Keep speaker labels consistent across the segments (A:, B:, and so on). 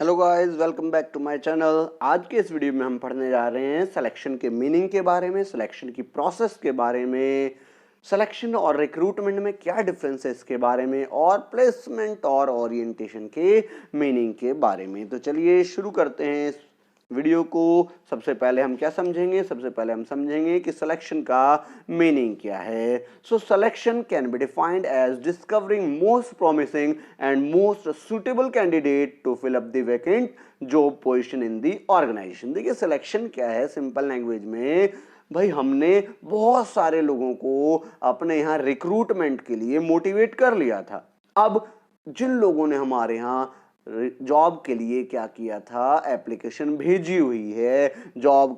A: Hello guys, welcome back to my channel. आज के इस वीडियो में हम पढ़ने जा रहे हैं सिलेक्शन के मीनिंग के बारे में, सिलेक्शन की प्रोसेस के बारे में, सिलेक्शन और रिक्रूटमेंट में क्या डिफरेंस है इसके बारे में, और प्लेसमेंट और ओरिएंटेशन के मीनिंग के बारे में। तो चलिए शुरू करते हैं इस वीडियो को। सबसे पहले हम क्या समझेंगे? सबसे पहले हम समझेंगे कि सिलेक्शन का मीनिंग क्या है। So selection can be defined as discovering most promising and most suitable candidate to fill up the vacant job position in the organisation. देखिए सिलेक्शन क्या है, सिंपल लैंग्वेज में भाई हमने बहुत सारे लोगों को अपने यहाँ रिक्रूटमेंट के लिए मोटिवेट कर लिया था। अब जिन लोगों ने हमारे यहाँ जॉब के लिए क्या किया था, एप्लीकेशन भेजी हुई है, जॉब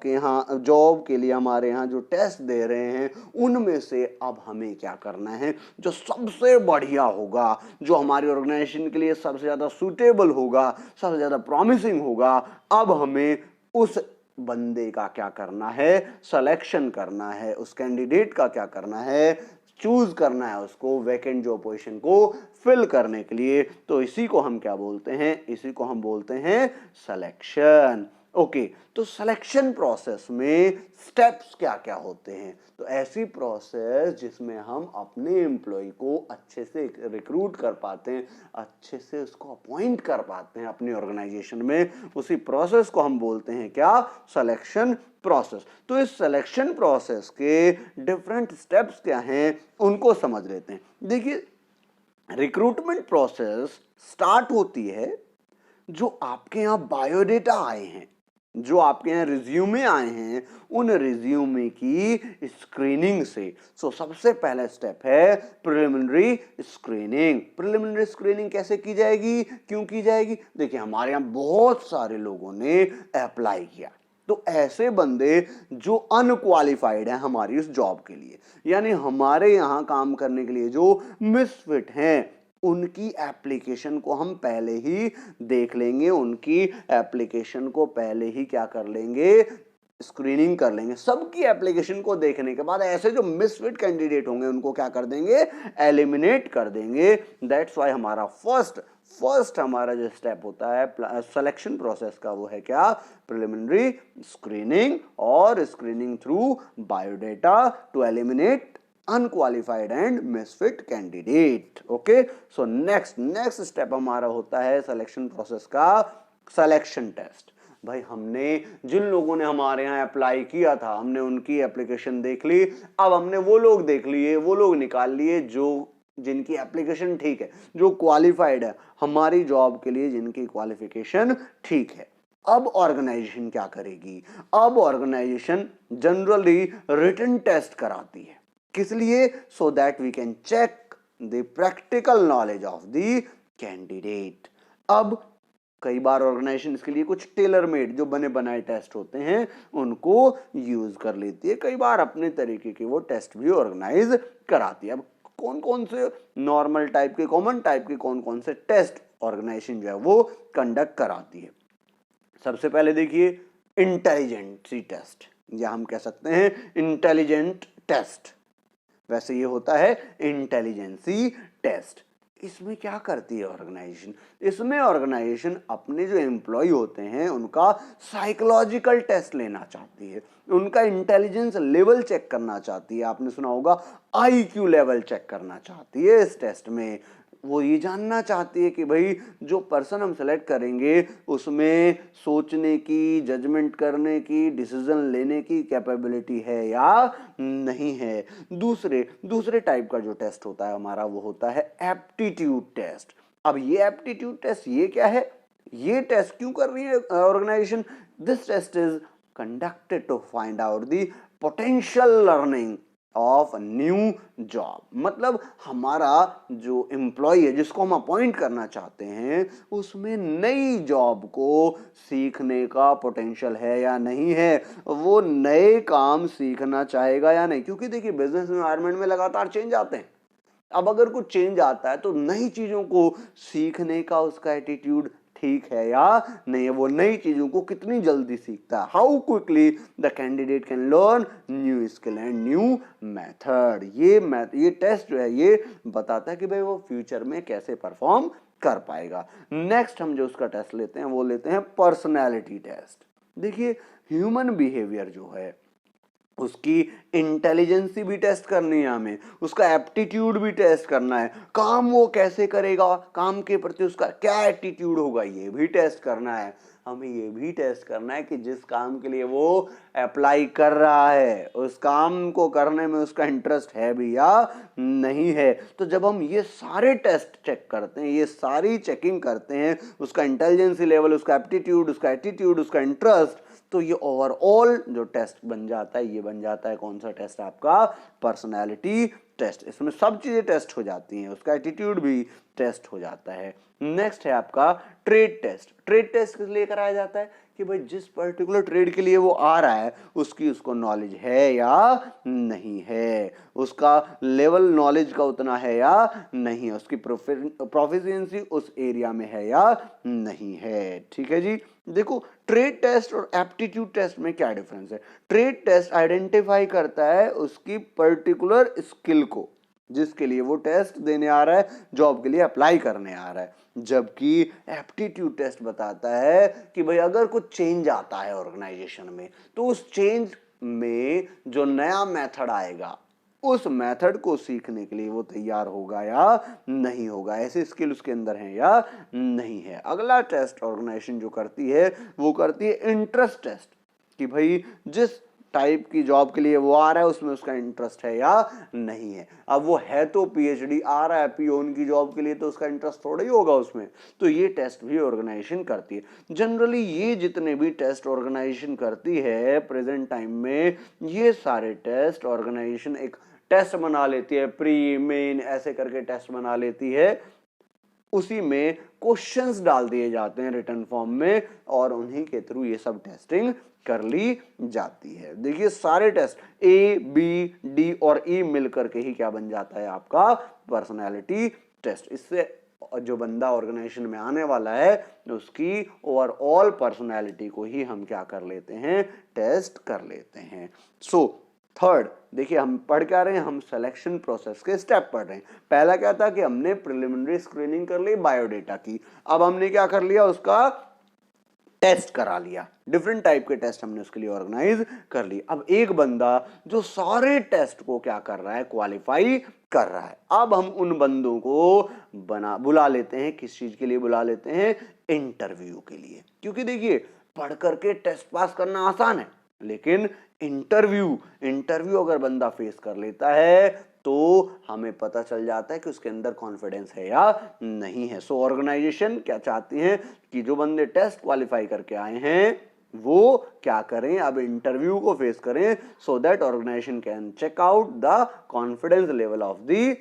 A: के लिए हमारे यहाँ जो टेस्ट दे रहे हैं, उनमें से अब हमें क्या करना है, जो सबसे बढ़िया होगा, जो हमारी ऑर्गेनाइजेशन के लिए सबसे ज़्यादा सूटेबल होगा, सबसे ज़्यादा प्रॉमिसिंग होगा, अब हमें उस बंदे का क्या करना है, सिलेक्शन करना है, उस कैंडिडेट का क्या करना है, चूज करना है उसको वैकेंट जॉब पोजीशन को फिल करने के लिए। तो इसी को हम क्या बोलते हैं? इसी को हम बोलते हैं सिलेक्शन। ओके, तो सिलेक्शन प्रोसेस में स्टेप्स क्या क्या होते हैं? तो ऐसी प्रोसेस जिसमें हम अपने एम्प्लॉय को अच्छे से रिक्रूट कर पाते हैं, अच्छे से उसको अपॉइंट कर पाते हैं अपनी ऑर्गेनाइजेशन में, उसी प्रोसेस को हम बोलते हैं क्या? Selection process. तो इस सिलेक्शन प्रोसेस के डिफरेंट स्टेप्स क्या हैं उनको समझ लेते हैं। देखिए रिक्रूटमेंट प्रोसेस स्टार्ट होती है जो आपके यहाँ बायोडेटा आए हैं, जो आपके यहाँ रिज्यूमे आए हैं, उन रिज्यूमे की स्क्रीनिंग से। सबसे पहला स्टेप है प्रिलिमिनरी स्क्रीनिंग। प्रिलिमिनरी स्क्रीनिंग कैसे की जाएगी, क्यों की जाएगी? देखिए हमारे यहाँ बहुत सारे लोगों ने अप्लाई किया, तो ऐसे बंदे जो अनक्वालिफाइड हैं हमारी उस जॉब के लिए, यानी हमारे यहाँ काम करने के लिए जो मिसफिट हैं, उनकी एप्लीकेशन को हम पहले ही देख लेंगे, उनकी एप्लीकेशन को पहले ही क्या कर लेंगे, स्क्रीनिंग कर लेंगे। सबकी एप्लीकेशन को देखने के बाद ऐसे जो मिसफिट कैंडिडेट होंगे उनको क्या कर देंगे, एलिमिनेट कर देंगे। दैट्स वाई हमारा फर्स्ट हमारा जो स्टेप होता है सिलेक्शन प्रोसेस का, वो है क्या? प्रिलिमिनरी स्क्रीनिंग, और screening through biodata to eliminate unqualified and misfit candidate. Okay, so next step हमारा होता है सिलेक्शन प्रोसेस का सिलेक्शन टेस्ट। भाई हमने जिन लोगों ने हमारे यहाँ अप्लाई किया था, हमने उनकी एप्लीकेशन देख ली, अब हमने वो लोग देख लिए, वो लोग निकाल लिए जो जिनकी एप्लीकेशन ठीक है, जो क्वालिफाइड है हमारी जॉब के लिए, जिनकी क्वालिफिकेशन ठीक है। अब ऑर्गेनाइजेशन क्या करेगी? अब ऑर्गेनाइजेशन जनरली रिटन टेस्ट कराती है। किस लिए? So that we can check the practical knowledge of the candidate. अब कई बार ऑर्गेनाइजेशन इसके लिए कुछ टेलर मेड जो बने बनाए टेस्ट होते हैं उनको यूज कर लेती है, कई बार अपने तरीके के वो टेस्ट भी ऑर्गेनाइज कराती है। अब कौन कौन से नॉर्मल टाइप के, कॉमन टाइप के कौन कौन से टेस्ट ऑर्गेनाइजेशन जो है वो कंडक्ट कराती है? सबसे पहले देखिए इंटेलिजेंसी टेस्ट, या हम कह सकते हैं इंटेलिजेंट टेस्ट। वैसे ये होता है इंटेलिजेंसी टेस्ट। इसमें क्या करती है ऑर्गेनाइजेशन? इसमें ऑर्गेनाइजेशन अपने जो एम्प्लॉय होते हैं उनका साइकोलॉजिकल टेस्ट लेना चाहती है, उनका इंटेलिजेंस लेवल चेक करना चाहती है। आपने सुना होगा आईक्यू लेवल चेक करना चाहती है इस टेस्ट में। वो ये जानना चाहती है कि भाई जो पर्सन हम सेलेक्ट करेंगे उसमें सोचने की, जजमेंट करने की, डिसीजन लेने की कैपेबिलिटी है या नहीं है। दूसरे टाइप का जो टेस्ट होता है हमारा, वो होता है एप्टीट्यूड टेस्ट। अब ये एप्टीट्यूड टेस्ट ये क्या है, ये टेस्ट क्यों कर रही है organisation? This test is conducted to find out the potential learning of new job. मतलब हमारा जो एम्प्लॉय है जिसको हम अपॉइंट करना चाहते हैं, उसमें नई जॉब को सीखने का पोटेंशियल है या नहीं है, वो नए काम सीखना चाहेगा या नहीं। क्योंकि देखिए बिजनेस एनवायरनमेंट में लगातार चेंज आते हैं। अब अगर कुछ चेंज आता है तो नई चीजों को सीखने का उसका एटीट्यूड ठीक है या नहीं है, वो नई चीजों को कितनी जल्दी सीखता है, how quickly the candidate can learn new skill and new method. ये टेस्ट जो है ये बताता है कि भाई वो फ्यूचर में कैसे परफॉर्म कर पाएगा। नेक्स्ट हम जो उसका टेस्ट लेते हैं वो लेते हैं पर्सनैलिटी टेस्ट। देखिए ह्यूमन बिहेवियर जो है उसकी इंटेलिजेंसी भी टेस्ट करनी है हमें, उसका एप्टीट्यूड भी टेस्ट करना है, काम वो कैसे करेगा, काम के प्रति उसका क्या एटीट्यूड होगा ये भी टेस्ट करना है। हमें ये भी टेस्ट करना है कि जिस काम के लिए वो अप्लाई कर रहा है उस काम को करने में उसका इंटरेस्ट है भी या नहीं है। तो जब हम ये सारे टेस्ट चेक करते हैं, ये सारी चेकिंग करते हैं, उसका इंटेलिजेंसी लेवल, उसका एप्टीट्यूड, उसका एटीट्यूड, उसका इंटरेस्ट, तो ये ओवरऑल जो टेस्ट बन जाता है ये बन जाता है कौन सा टेस्ट, आपका पर्सनैलिटी टेस्ट। इसमें सब चीजें टेस्ट हो जाती हैं, उसका एटीट्यूड भी टेस्ट हो जाता है। नेक्स्ट है आपका ट्रेड टेस्ट। ट्रेड टेस्ट किस लिए कराया जाता है कि भाई जिस पर्टिकुलर ट्रेड के लिए वो आ रहा है उसको नॉलेज है या नहीं है, उसका लेवल नॉलेज का उतना है या नहीं है, उसकी प्रोफिशिएंसी उस एरिया में है या नहीं है। ठीक है जी। देखो ट्रेड टेस्ट और एप्टीट्यूड टेस्ट में क्या डिफरेंस है। ट्रेड टेस्ट आइडेंटिफाई करता है उसकी पर्टिकुलर स्किल को जिसके लिए वो टेस्ट देने आ रहा है, जॉब के लिए अप्लाई करने आ रहा है, जबकि एप्टीट्यूड टेस्ट बताता है कि भाई अगर कुछ चेंज आता है ऑर्गेनाइजेशन में तो उस चेंज में जो नया मेथड आएगा उस मेथड को सीखने के लिए वो तैयार होगा या नहीं होगा, ऐसे स्किल उसके अंदर है या नहीं है। अगला टेस्ट ऑर्गेनाइजेशन जो करती है वो करती है इंटरेस्ट टेस्ट कि भाई जिस टाइप की जॉब के लिए वो आ रहा है उसमें उसका इंटरेस्ट है या नहीं है। अब वो है तो पीएचडी आ रहा है पीओन की जॉब के लिए तो उसका इंटरेस्ट थोड़ा ही होगा उसमें, तो ये टेस्ट भी ऑर्गेनाइजेशन करती है। जनरली ये जितने भी टेस्ट ऑर्गेनाइजेशन करती है प्रेजेंट टाइम में, ये सारे टेस्ट ऑर्गेनाइजेशन एक टेस्ट बना लेती है, प्री मेन ऐसे करके टेस्ट बना लेती है, उसी में क्वेश्चंस डाल दिए जाते हैं रिटन फॉर्म में और उन्हीं के थ्रू ये सब टेस्टिंग कर ली जाती है। देखिए सारे टेस्ट ए बी डी और ई मिलकर के ही क्या बन जाता है, आपका पर्सनैलिटी टेस्ट। इससे जो बंदा ऑर्गेनाइजेशन में आने वाला है उसकी ओवरऑल पर्सनैलिटी को ही हम क्या कर लेते हैं, टेस्ट कर लेते हैं। सो थर्ड देखिए हम पढ़ क्या रहे हैं, हम सिलेक्शन प्रोसेस के स्टेप पढ़ रहे हैं। पहला क्या था कि हमने प्रिलिमिनरी स्क्रीनिंग कर ली बायोडेटा की, अब हमने क्या कर लिया, उसका टेस्ट करा लिया, डिफरेंट टाइप के टेस्ट हमने उसके लिए ऑर्गेनाइज कर ली। अब एक बंदा जो सारे टेस्ट को क्या कर रहा है, क्वालिफाई कर रहा है, अब हम उन बंदों को बुला लेते हैं, किस चीज के लिए बुला लेते हैं, इंटरव्यू के लिए। क्योंकि देखिए पढ़ करके टेस्ट पास करना आसान है लेकिन इंटरव्यू अगर बंदा फेस कर लेता है तो हमें पता चल जाता है कि उसके अंदर कॉन्फिडेंस है या नहीं है। सो ऑर्गेनाइजेशन क्या चाहती हैं कि जो बंदे टेस्ट क्वालिफाई करके आए हैं वो क्या करें, अब इंटरव्यू को फेस करें, so that organisation can check out the confidence level of the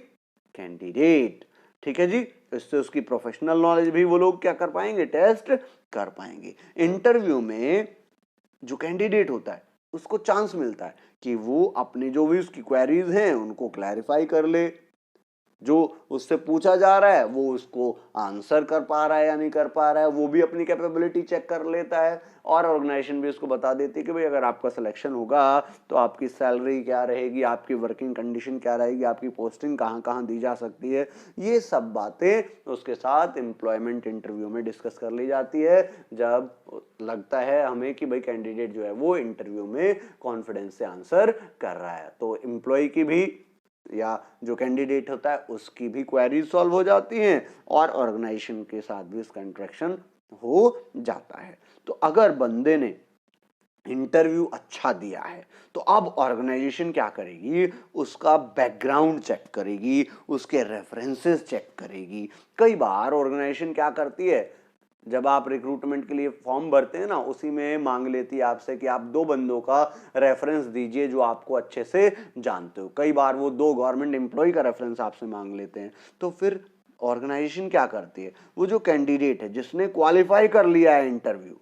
A: candidate. ठीक है जी, इससे उसकी प्रोफेशनल नॉलेज भी वो लोग क्या कर पाएंगे, टेस्ट कर पाएंगे। इंटरव्यू में जो कैंडिडेट होता है उसको चांस मिलता है कि वो अपनी जो भी उसकी क्वेरीज हैं उनको क्लैरिफाई कर ले, जो उससे पूछा जा रहा है वो उसको आंसर कर पा रहा है या नहीं कर पा रहा है, वो भी अपनी कैपेबिलिटी चेक कर लेता है और ऑर्गेनाइजेशन भी उसको बता देती है कि भाई अगर आपका सिलेक्शन होगा तो आपकी सैलरी क्या रहेगी, आपकी वर्किंग कंडीशन क्या रहेगी, आपकी पोस्टिंग कहाँ कहाँ दी जा सकती है। ये सब बातें उसके साथ एम्प्लॉयमेंट इंटरव्यू में डिस्कस कर ली जाती है जब लगता है हमें कि भाई कैंडिडेट जो है वो इंटरव्यू में कॉन्फिडेंस से आंसर कर रहा है। तो एम्प्लॉय की भी या जो कैंडिडेट होता है उसकी भी क्वेरीज सॉल्व हो जाती हैं और ऑर्गेनाइजेशन के साथ भी उसका इंटरेक्शन हो जाता है। तो अगर बंदे ने इंटरव्यू अच्छा दिया है तो अब ऑर्गेनाइजेशन क्या करेगी, उसका बैकग्राउंड चेक करेगी, उसके रेफरेंसेस चेक करेगी। कई बार ऑर्गेनाइजेशन क्या करती है, जब आप रिक्रूटमेंट के लिए फॉर्म भरते हैं ना उसी में मांग लेती है आपसे कि आप 2 बंदों का रेफरेंस दीजिए जो आपको अच्छे से जानते हो। कई बार वो 2 गवर्नमेंट एम्प्लॉय का रेफरेंस आपसे मांग लेते हैं। तो फिर ऑर्गेनाइजेशन क्या करती है, वो जो कैंडिडेट है जिसने क्वालिफाई कर लिया है इंटरव्यू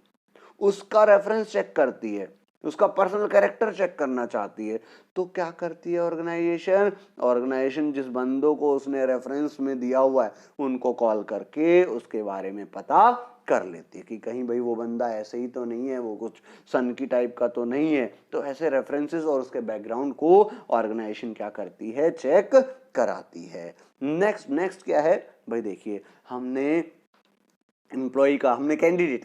A: उसका रेफरेंस चेक करती है, उसका पर्सनल कैरेक्टर चेक करना चाहती है। तो क्या करती है ऑर्गेनाइजेशन जिस बंदों को उसने रेफरेंस में दिया हुआ है उनको कॉल करके उसके बारे में पता कर लेती है कि कहीं भाई वो बंदा ऐसे ही तो नहीं है, वो कुछ सन की टाइप का तो नहीं है। तो ऐसे रेफरेंसेस और उसके बैकग्राउंड को ऑर्गेनाइजेशन क्या करती है, चेक कराती है। नेक्स्ट क्या है, भाई देखिए, हमने कैंडिडेट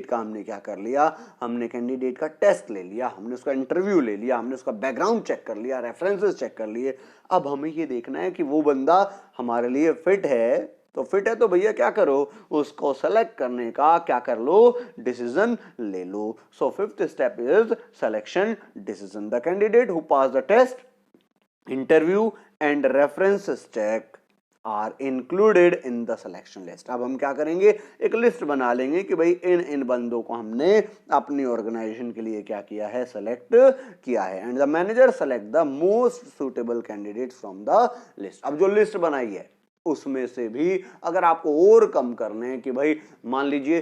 A: का हमने क्या कर लिया, हमने कैंडिडेट का टेस्ट ले लिया, हमने उसका इंटरव्यू ले लिया, हमने उसका बैकग्राउंड चेक कर लिया, रेफरेंसेस चेक कर लिए। अब हमें ये देखना है कि वो बंदा हमारे लिए फिट है, तो भैया क्या करो, उसको सेलेक्ट करने का क्या कर लो, डिसीजन ले लो। So fifth step is selection decision. The candidate who pass the test, interview and references check are included in the selection list. अब हम क्या करेंगे, एक लिस्ट बना लेंगे कि भाई इन बंदों को हमने अपनी ऑर्गेनाइजेशन के लिए क्या किया है, सेलेक्ट किया है। And the manager select the most suitable candidate from the list. अब जो लिस्ट बनाई है उसमें से भी अगर आपको और कम करने हैं कि भाई मान लीजिए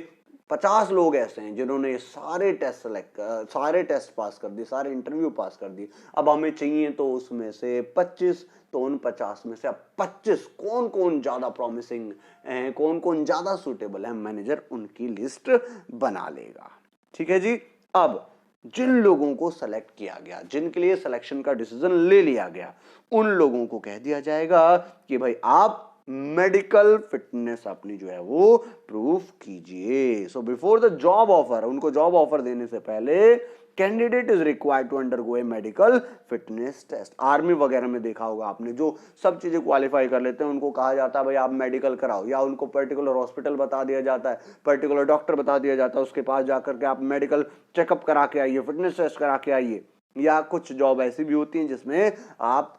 A: 50 लोग ऐसे हैं जिन्होंने सारे टेस्ट पास कर दिए, सारे इंटरव्यू पास कर दिए, अब हमें चाहिए तो उसमें से 25, तो उन 50 में से अब 25 कौन कौन ज्यादा प्रॉमिसिंग है, कौन कौन ज्यादा सुटेबल है, मैनेजर उनकी लिस्ट बना लेगा। ठीक है जी। अब जिन लोगों को सेलेक्ट किया गया, जिनके लिए सिलेक्शन का डिसीजन ले लिया गया, उन लोगों को कह दिया जाएगा कि भाई आप मेडिकल फिटनेस अपनी जो है वो प्रूफ कीजिए। So before the job offer, उनको जॉब ऑफर देने से पहले candidate is required to undergo a medical fitness test. Army वगैरह में देखा होगा आपने, जो सब चीजें क्वालिफाई कर लेते हैं उनको कहा जाता है भाई आप मेडिकल कराओ, या उनको पर्टिकुलर हॉस्पिटल बता दिया जाता है, पर्टिकुलर डॉक्टर बता दिया जाता है, उसके पास जाकर के आप मेडिकल चेकअप करा के आइए, फिटनेस टेस्ट करा के आइए। या कुछ जॉब ऐसी भी होती हैं जिसमें आप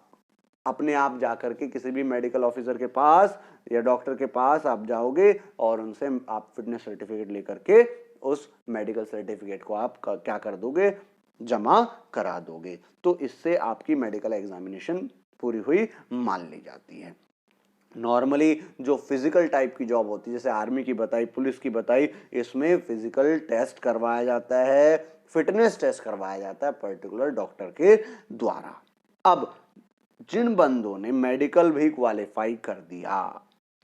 A: अपने आप जाकर के किसी भी मेडिकल ऑफिसर के पास या डॉक्टर के पास आप जाओगे और उनसे आप फिटनेस सर्टिफिकेट लेकर के उस मेडिकल सर्टिफिकेट को आप क्या कर दोगे, जमा करा दोगे। तो इससे आपकी मेडिकल एग्जामिनेशन पूरी हुई मान ली जाती है। नॉर्मली जो फिजिकल टाइप की जॉब होती है, जैसे आर्मी की बताई, पुलिस की बताई, इसमें फिजिकल टेस्ट करवाया जाता है, फिटनेस टेस्ट करवाया जाता है पर्टिकुलर डॉक्टर के द्वारा। अब जिन बंदों ने मेडिकल भी क्वालिफाई कर दिया,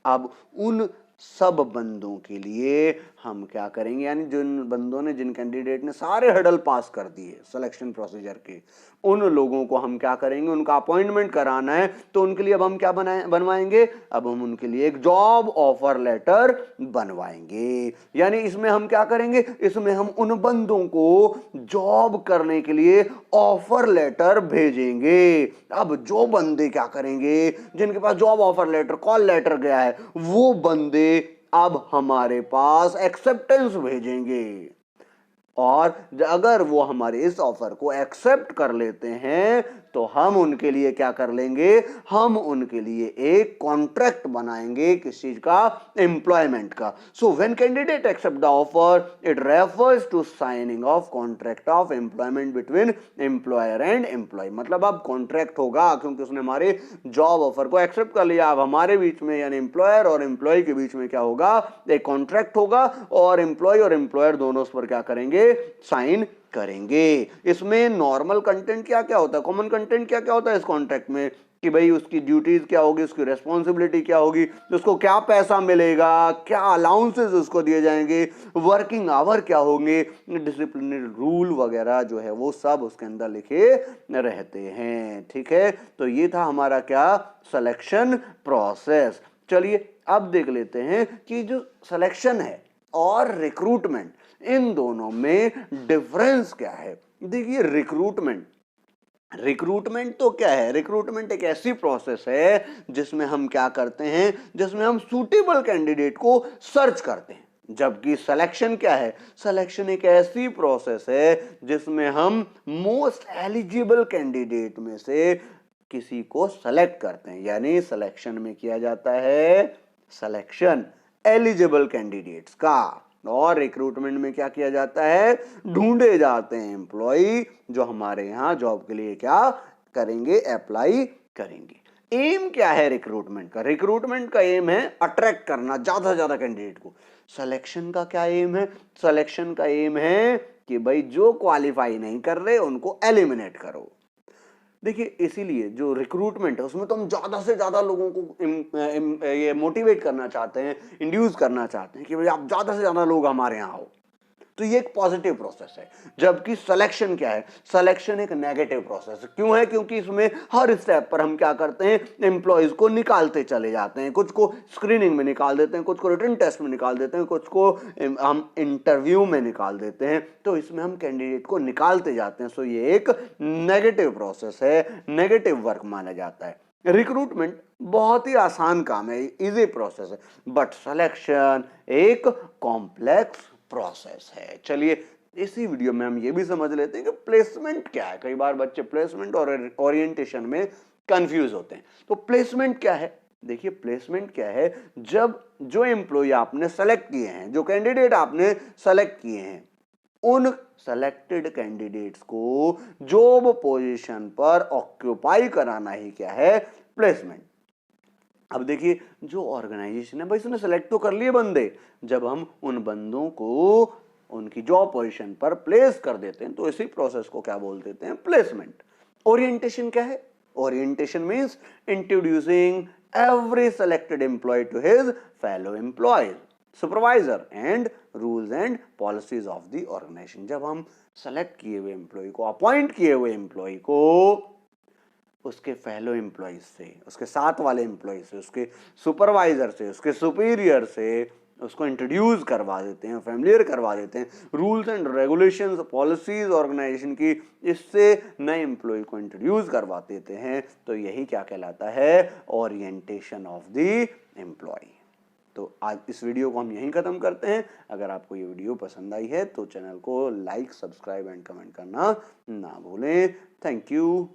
A: अब उन सब बंदों के लिए हम क्या करेंगे, यानी जिन बंदों ने, जिन कैंडिडेट ने सारे हर्डल पास कर दिए सिलेक्शन प्रोसीजर के, उन लोगों को हम क्या करेंगे, उनका अपॉइंटमेंट कराना है, तो उनके लिए अब हम क्या बनवाएंगे, अब हम उनके लिए एक जॉब ऑफर लेटर बनवाएंगे। यानी इसमें हम क्या करेंगे, इसमें हम उन बंदों को जॉब करने के लिए ऑफर लेटर भेजेंगे। अब जो बंदे क्या करेंगे, जिनके पास job offer letter, call letter गया है, वो बंदे अब हमारे पास एक्सेप्टेंस भेजेंगे, और अगर वो हमारे इस ऑफर को एक्सेप्ट कर लेते हैं तो हम उनके लिए क्या कर लेंगे, हम उनके लिए एक कॉन्ट्रैक्ट बनाएंगे, किस चीज का, एम्प्लॉयमेंट का। So when candidate accept the offer, it refers to signing off contract of employment between employer and employ. मतलब अब कॉन्ट्रैक्ट होगा क्योंकि उसने हमारे जॉब ऑफर को एक्सेप्ट कर लिया। अब हमारे बीच में, यानी एम्प्लॉयर और एम्प्लॉय के बीच में क्या होगा, एक कॉन्ट्रैक्ट होगा, और एम्प्लॉय और एम्प्लॉयर दोनों उस पर क्या करेंगे, साइन करेंगे। इसमें नॉर्मल कंटेंट क्या क्या होता है, कॉमन कंटेंट क्या क्या होता है इस कॉन्ट्रैक्ट में, कि भाई उसकी ड्यूटीज क्या होगी, उसकी रेस्पॉन्सिबिलिटी क्या होगी, उसको क्या पैसा मिलेगा, क्या अलाउंसेस उसको दिए जाएंगे, वर्किंग आवर क्या होंगे, डिसिप्लिनरी रूल वगैरह जो है वो सब उसके अंदर लिखे रहते हैं। ठीक है, तो ये था हमारा क्या, सिलेक्शन प्रोसेस। चलिए अब देख लेते हैं कि जो सिलेक्शन है और रिक्रूटमेंट, इन दोनों में डिफरेंस क्या है। देखिए रिक्रूटमेंट तो क्या है, रिक्रूटमेंट एक ऐसी प्रोसेस है जिसमें हम क्या करते हैं, जिसमें हम सूटेबल कैंडिडेट को सर्च करते हैं। जबकि सिलेक्शन क्या है, सिलेक्शन एक ऐसी प्रोसेस है जिसमें हम मोस्ट एलिजिबल कैंडिडेट में से किसी को सेलेक्ट करते हैं। यानी सिलेक्शन में किया जाता है सिलेक्शन एलिजिबल कैंडिडेट्स का, और रिक्रूटमेंट में क्या किया जाता है, ढूंढे जाते हैं एम्प्लॉय जो हमारे यहाँ जॉब के लिए क्या करेंगे, अप्लाई करेंगे। एम क्या है रिक्रूटमेंट का, रिक्रूटमेंट का एम है अट्रैक्ट करना ज्यादा से ज्यादा कैंडिडेट को। सिलेक्शन का क्या एम है, सिलेक्शन का एम है कि भाई जो क्वालिफाई नहीं कर रहे उनको एलिमिनेट करो। देखिए इसीलिए जो रिक्रूटमेंट है उसमें तो हम ज्यादा से ज्यादा लोगों को ये मोटिवेट करना चाहते हैं, इंड्यूस करना चाहते हैं कि भाई आप ज्यादा से ज्यादा लोग हमारे यहाँ आओ। तो ये एक पॉजिटिव प्रोसेस है। जबकि सिलेक्शन क्या है, सिलेक्शन एक नेगेटिव प्रोसेस है। क्यों है, क्योंकि इसमें हर स्टेप पर हम क्या करते हैं, एम्प्लॉयज को निकालते चले जाते हैं। कुछ को स्क्रीनिंग में निकाल देते हैं, कुछ को रिटन टेस्ट में निकाल देते हैं, कुछ को हम इंटरव्यू में निकाल देते हैं। तो इसमें हम कैंडिडेट को निकालते जाते हैं। सो ये एक नेगेटिव प्रोसेस है, नेगेटिव वर्क माना जाता है। रिक्रूटमेंट बहुत ही आसान काम है, इजी प्रोसेस है, बट सिलेक्शन एक कॉम्प्लेक्स प्रोसेस है। चलिए इसी वीडियो में हम ये भी समझ लेते हैं कि प्लेसमेंट क्या है। कई बार बच्चे प्लेसमेंट और ओरिएंटेशन में कंफ्यूज होते हैं। तो प्लेसमेंट क्या है, देखिए प्लेसमेंट क्या है, जब जो एम्प्लॉय आपने सेलेक्ट किए हैं, जो कैंडिडेट आपने सेलेक्ट किए हैं, उन सेलेक्टेड कैंडिडेट्स को जॉब पोजीशन पर ऑक्यूपाई कराना ही क्या है, प्लेसमेंट। अब देखिए जो ऑर्गेनाइजेशन है भाई, उसने सेलेक्ट तो कर लिए बंदे, जब हम उन बंदों को उनकी जॉब पोजीशन पर प्लेस कर देते हैं तो इसी प्रोसेस को क्या बोल देते हैं, प्लेसमेंट। ओरिएंटेशन क्या है, orientation means introducing every selected employee to his fellow employees, supervisor and rules and policies of the organization। जब हम सेलेक्ट किए हुए एम्प्लॉय को, अपॉइंट किए हुए एम्प्लॉय को उसके फेलो एम्प्लॉयज से, उसके साथ वाले एम्प्लॉय से, उसके सुपरवाइजर से, उसके सुपीरियर से उसको इंट्रोड्यूस करवा देते हैं, फैमिलियर करवा देते हैं, rules and regulations, policies organisation की, इससे नए एम्प्लॉय को इंट्रोड्यूस करवा देते हैं। तो यही क्या कहलाता है, ओरिएंटेशन ऑफ द एम्प्लॉय। तो आज इस वीडियो को हम यहीं खत्म करते हैं। अगर आपको ये वीडियो पसंद आई है तो चैनल को लाइक, सब्सक्राइब एंड कमेंट करना ना भूलें। Thank you.